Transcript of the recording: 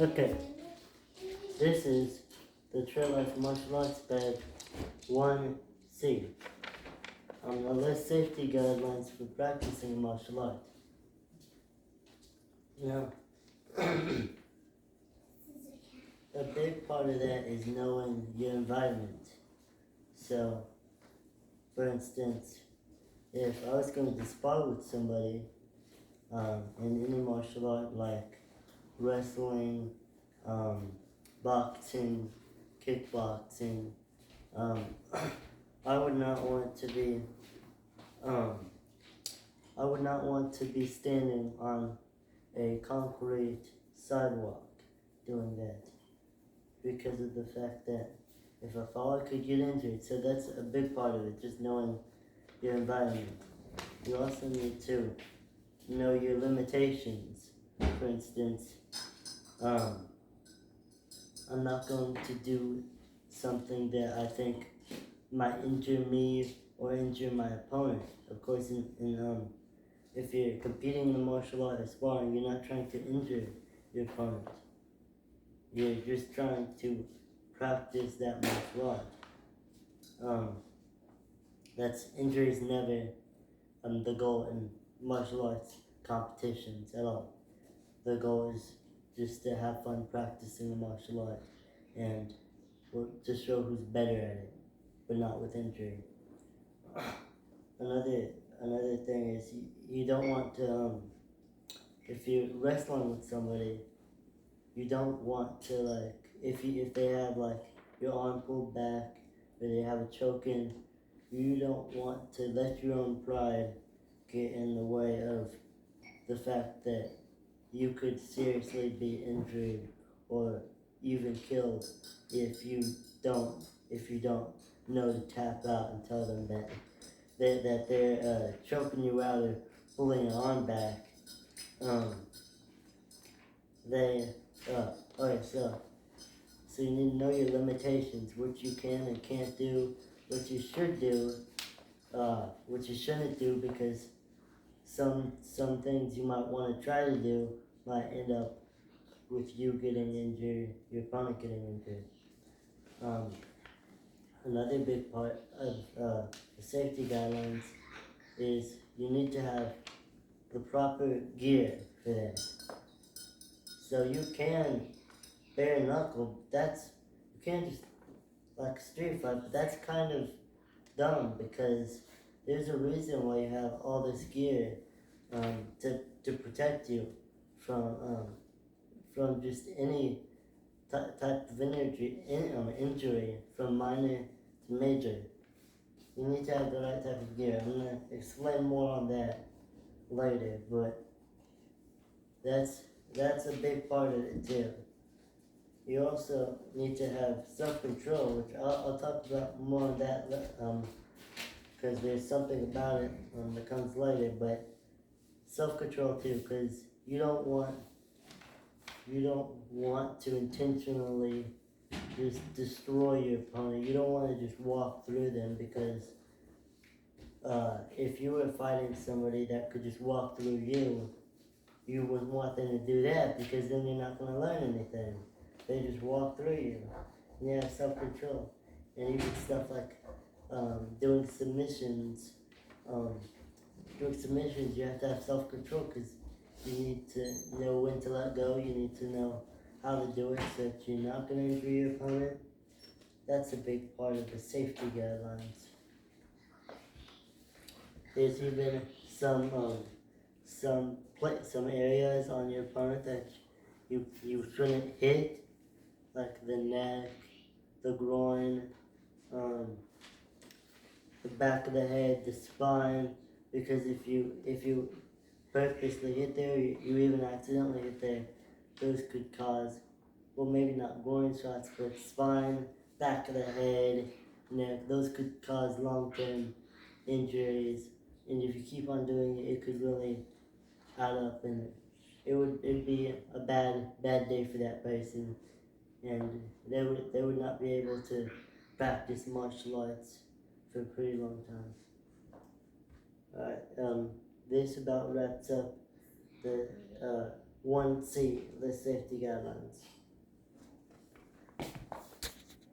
Okay, this is the Trail Life Martial Arts Badge 1C. The list safety guidelines for practicing martial arts. Now, a big part of that is knowing your environment. So, for instance, if I was going to spar with somebody in any martial art like wrestling, boxing, kickboxing, I would not want to be standing on a concrete sidewalk doing that because of the fact that if I fall I could get injured. So that's a big part of it, just knowing your environment. You also need to know your limitations. For instance, I'm not going to do something that I think might injure me or injure my opponent. Of course, if you're competing in a martial art or sparring, you're not trying to injure your opponent. You're just trying to practice that martial art. That's injury is never the goal in martial arts competitions at all. The goal is just to have fun practicing the martial art and to show who's better at it, but not with injury. Another thing is you don't want to if you're wrestling with somebody, you don't want to if they have your arm pulled back or they have a choke in, you don't want to let your own pride get in the way of the fact that you could seriously be injured or even killed if you don't know to tap out and tell them that they're choking you out or pulling your arm back. Okay, so you need to know your limitations, what you can and can't do, what you should do, what you shouldn't do, because some things you might want to try to do might end up with you getting injured, your opponent getting injured. Another big part of the safety guidelines is you need to have the proper gear for that. So you can bare knuckle, you can't just like a street fight, but that's kind of dumb because there's a reason why you have all this gear to protect you from just any type of injury from minor to major. You need to have the right type of gear. I'm going to explain more on that later, but that's a big part of it too. You also need to have self-control, which I'll talk about more on that because there's something about it that comes later, but self-control too, because you don't want to intentionally just destroy your opponent. You don't want to just walk through them because if you were fighting somebody that could just walk through you, you wouldn't want them to do that because then you're not going to learn anything. They just walk through you. And you have self-control. And even stuff like doing submissions. You have to have self-control because you need to know when to let go. You need to know how to do it so that you're not going to injure your opponent. That's a big part of the safety guidelines. There's even some areas on your opponent that you shouldn't hit, like the neck, the groin, the back of the head, the spine, because if you purposely hit there, you even accidentally hit there, those could cause, well, maybe not groin shots, but spine, back of the head, neck, those could cause long-term injuries, and if you keep on doing it, it could really add up, and it'd be a bad day for that person, and they would not be able to practice martial arts for a pretty long time. Alright, this about wraps up the won't see the safety guidelines.